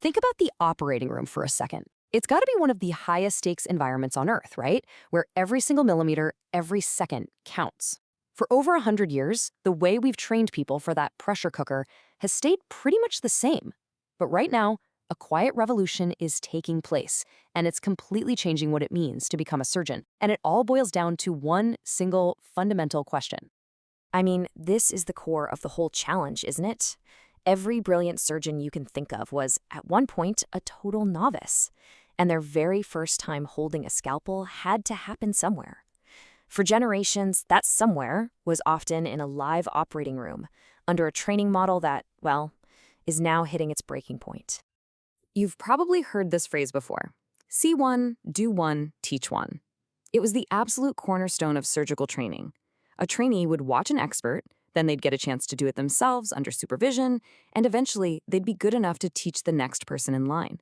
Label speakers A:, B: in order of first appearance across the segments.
A: Think about the operating room for a second. It's got to be one of the highest stakes environments on Earth, right? Where every single millimeter, every second counts. For over 100 years, the way we've trained people for that pressure cooker has stayed pretty much the same. But right now, a quiet revolution is taking place, and it's completely changing what it means to become a surgeon. And it all boils down to one single fundamental question.
B: I mean, this is the core of the whole challenge, isn't it? Every brilliant surgeon you can think of was, at one point, a total novice, and their very first time holding a scalpel had to happen somewhere. For generations, that somewhere was often in a live operating room, under a training model that, well, is now hitting its breaking point.
A: You've probably heard this phrase before. See one, do one, teach one. It was the absolute cornerstone of surgical training. A trainee would watch an expert, then they'd get a chance to do it themselves under supervision, and eventually they'd be good enough to teach the next person in line.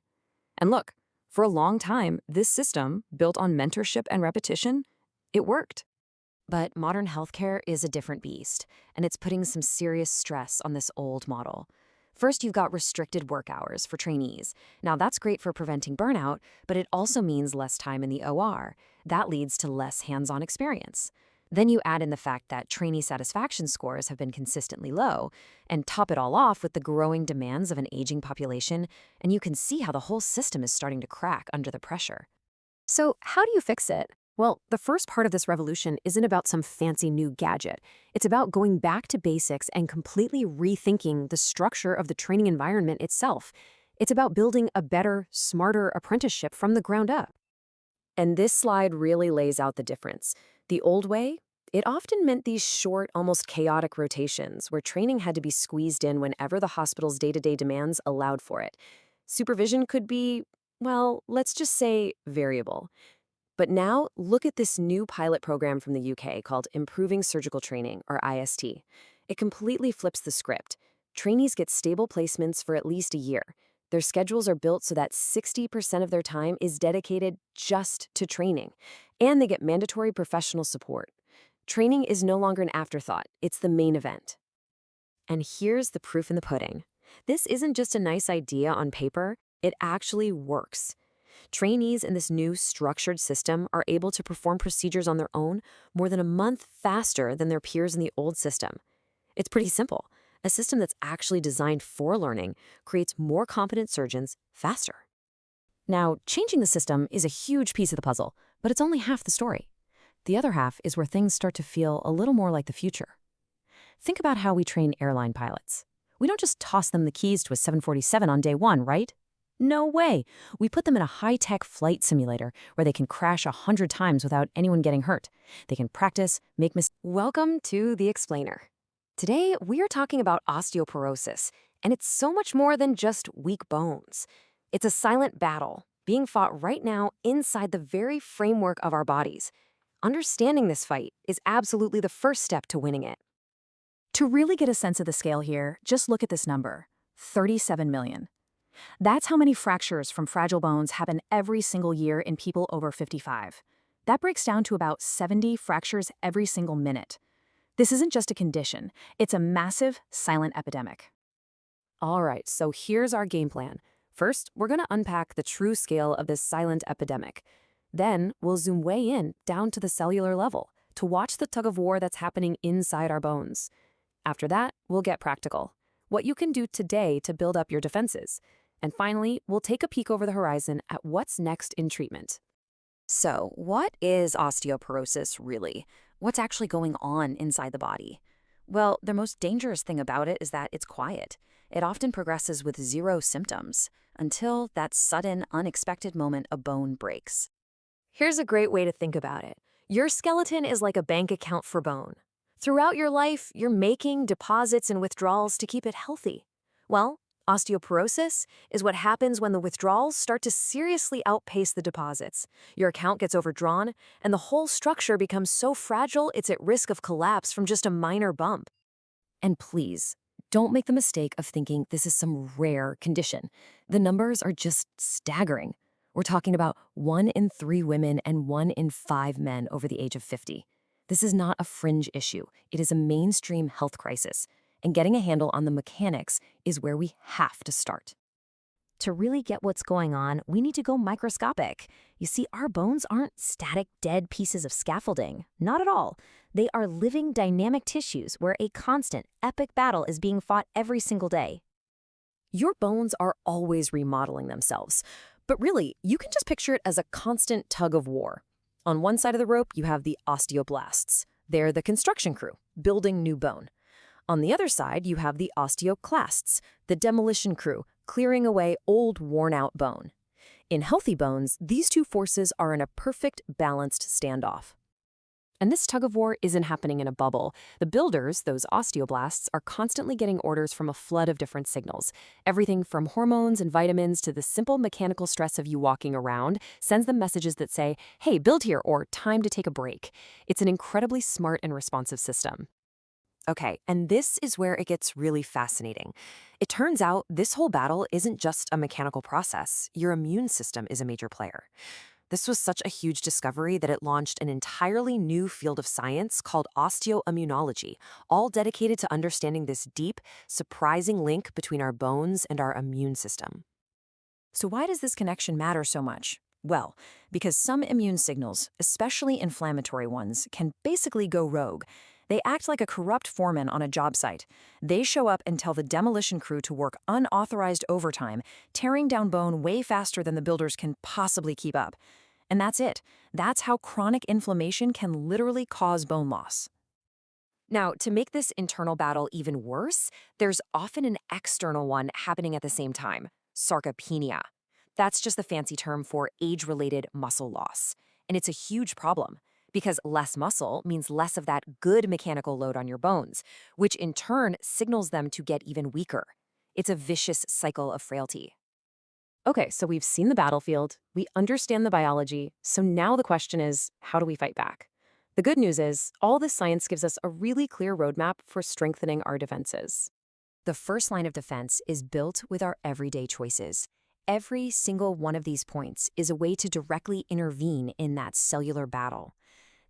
A: And look, for a long time, this system, built on mentorship and repetition, it worked.
B: But modern healthcare is a different beast, and it's putting some serious stress on this old model. First, you've got restricted work hours for trainees. Now, that's great for preventing burnout, but it also means less time in the OR. That leads to less hands-on experience. Then you add in the fact that trainee satisfaction scores have been consistently low, and top it all off with the growing demands of an aging population, and you can see how the whole system is starting to crack under the pressure.
C: So how do you fix it? Well, the first part of this revolution isn't about some fancy new gadget. It's about going back to basics and completely rethinking the structure of the training environment itself. It's about building a better, smarter apprenticeship from the ground up. And this slide really lays out the difference. The old way, it often meant these short, almost chaotic rotations where training had to be squeezed in whenever the hospital's day-to-day demands allowed for it. Supervision could be, well, let's just say variable. But now, look at this new pilot program from the UK called Improving Surgical Training, or IST. It completely flips the script. Trainees get stable placements for at least a year. Their schedules are built so that 60% of their time is dedicated just to training, and they get mandatory professional support. Training is no longer an afterthought, it's the main event. And here's the proof in the pudding. This isn't just a nice idea on paper, it actually works. Trainees in this new structured system are able to perform procedures on their own more than a month faster than their peers in the old system. It's pretty simple. A system that's actually designed for learning creates more competent surgeons faster. Now, changing the system is a huge piece of the puzzle, but it's only half the story. The other half is where things start to feel a little more like the future. Think about how we train airline pilots. We don't just toss them the keys to a 747 on day one, right? No way. We put them in a high-tech flight simulator where they can crash 100 times without anyone getting hurt. They can practice, make mistakes. Welcome to The Explainer. Today, we are talking about osteoporosis, and it's so much more than just weak bones. It's a silent battle being fought right now inside the very framework of our bodies. Understanding this fight is absolutely the first step to winning it. To really get a sense of the scale here, just look at this number, 37 million. That's how many fractures from fragile bones happen every single year in people over 55. That breaks down to about 70 fractures every single minute. This isn't just a condition, it's a massive, silent epidemic. All right, so here's our game plan. First, we're going to unpack the true scale of this silent epidemic. Then, we'll zoom way in, down to the cellular level, to watch the tug-of-war that's happening inside our bones. After that, we'll get practical. What you can do today to build up your defenses. And finally, we'll take a peek over the horizon at what's next in treatment.
B: So, what is osteoporosis really? What's actually going on inside the body? Well, the most dangerous thing about it is that it's quiet. It often progresses with zero symptoms, until that sudden, unexpected moment a bone breaks.
C: Here's a great way to think about it. Your skeleton is like a bank account for bone. Throughout your life, you're making deposits and withdrawals to keep it healthy. Well, osteoporosis is what happens when the withdrawals start to seriously outpace the deposits. Your account gets overdrawn, and the whole structure becomes so fragile it's at risk of collapse from just a minor bump.
B: And please, don't make the mistake of thinking this is some rare condition. The numbers are just staggering. We're talking about 1 in 3 women and 1 in 5 men over the age of 50. This is not a fringe issue. It is a mainstream health crisis. And getting a handle on the mechanics is where we have to start. To really get what's going on, we need to go microscopic. You see, our bones aren't static, dead pieces of scaffolding. Not at all. They are living, dynamic tissues where a constant, epic battle is being fought every single day.
A: Your bones are always remodeling themselves. But really, you can just picture it as a constant tug of war. On one side of the rope, you have the osteoblasts. They're the construction crew, building new bone. On the other side, you have the osteoclasts, the demolition crew, clearing away old, worn-out bone. In healthy bones, these two forces are in a perfect, balanced standoff. And this tug-of-war isn't happening in a bubble. The builders, those osteoblasts, are constantly getting orders from a flood of different signals. Everything from hormones and vitamins to the simple mechanical stress of you walking around sends them messages that say, hey, build here, or time to take a break. It's an incredibly smart and responsive system. Okay, and this is where it gets really fascinating. It turns out this whole battle isn't just a mechanical process. Your immune system is a major player. This was such a huge discovery that it launched an entirely new field of science called osteoimmunology, all dedicated to understanding this deep, surprising link between our bones and our immune system.
B: So why does this connection matter so much? Well, because some immune signals, especially inflammatory ones, can basically go rogue. They act like a corrupt foreman on a job site. They show up and tell the demolition crew to work unauthorized overtime, tearing down bone way faster than the builders can possibly keep up. And that's it. That's how chronic inflammation can literally cause bone loss.
A: Now, to make this internal battle even worse, there's often an external one happening at the same time: sarcopenia. That's just the fancy term for age-related muscle loss. And it's a huge problem, because less muscle means less of that good mechanical load on your bones, which in turn signals them to get even weaker. It's a vicious cycle of frailty. Okay, so we've seen the battlefield, we understand the biology, so now the question is, how do we fight back? The good news is, all this science gives us a really clear roadmap for strengthening our defenses.
B: The first line of defense is built with our everyday choices. Every single one of these points is a way to directly intervene in that cellular battle.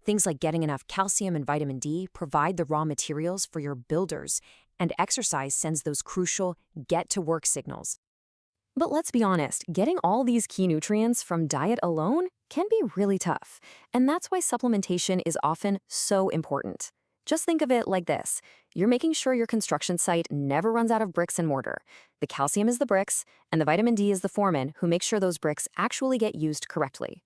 B: Things like getting enough calcium and vitamin D provide the raw materials for your builders, and exercise sends those crucial get-to-work signals.
A: But let's be honest, getting all these key nutrients from diet alone can be really tough, and that's why supplementation is often so important. Just think of it like this. You're making sure your construction site never runs out of bricks and mortar. The calcium is the bricks, and the vitamin D is the foreman who makes sure those bricks actually get used correctly.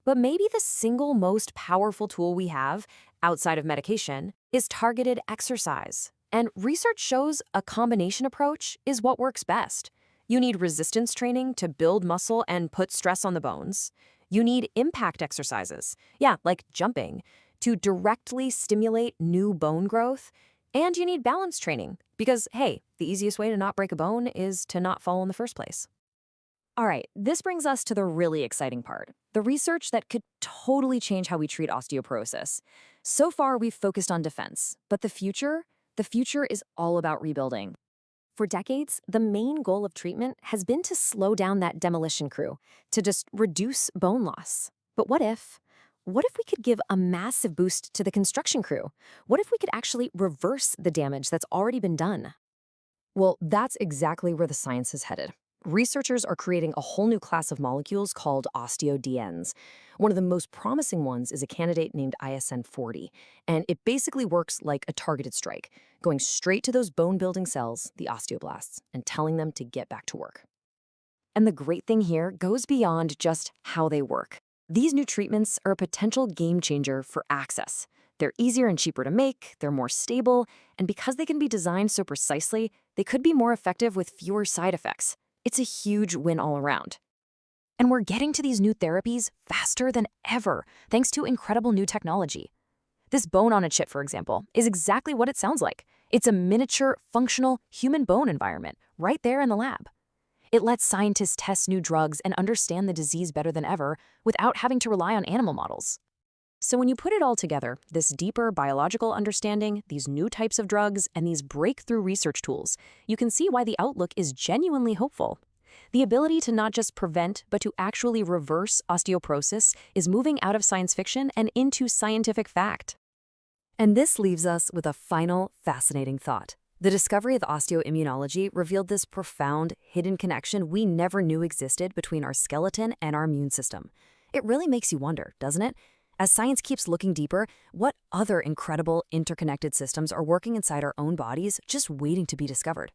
A: But maybe the single most powerful tool we have, outside of medication, is targeted exercise. And research shows a combination approach is what works best. You need resistance training to build muscle and put stress on the bones. You need impact exercises, like jumping, to directly stimulate new bone growth. And you need balance training, because, hey, the easiest way to not break a bone is to not fall in the first place. All right, this brings us to the really exciting part, the research that could totally change how we treat osteoporosis. So far, we've focused on defense, but the future is all about rebuilding. For decades, the main goal of treatment has been to slow down that demolition crew, to just reduce bone loss. But what if we could give a massive boost to the construction crew? What if we could actually reverse the damage that's already been done? Well, that's exactly where the science is headed. Researchers are creating a whole new class of molecules called osteoDNs. One of the most promising ones is a candidate named ISN40, and it basically works like a targeted strike, going straight to those bone-building cells, the osteoblasts, and telling them to get back to work. And the great thing here goes beyond just how they work. These new treatments are a potential game changer for access. They're easier and cheaper to make, they're more stable, and because they can be designed so precisely, they could be more effective with fewer side effects. It's a huge win all around. And we're getting to these new therapies faster than ever, thanks to incredible new technology. This bone on a chip, for example, is exactly what it sounds like. It's a miniature, functional, human bone environment right there in the lab. It lets scientists test new drugs and understand the disease better than ever without having to rely on animal models. So when you put it all together, this deeper biological understanding, these new types of drugs, and these breakthrough research tools, you can see why the outlook is genuinely hopeful. The ability to not just prevent, but to actually reverse osteoporosis is moving out of science fiction and into scientific fact. And this leaves us with a final fascinating thought.
B: The discovery of osteoimmunology revealed this profound, hidden connection we never knew existed between our skeleton and our immune system. It really makes you wonder, doesn't it? As science keeps looking deeper, what other incredible interconnected systems are working inside our own bodies just waiting to be discovered?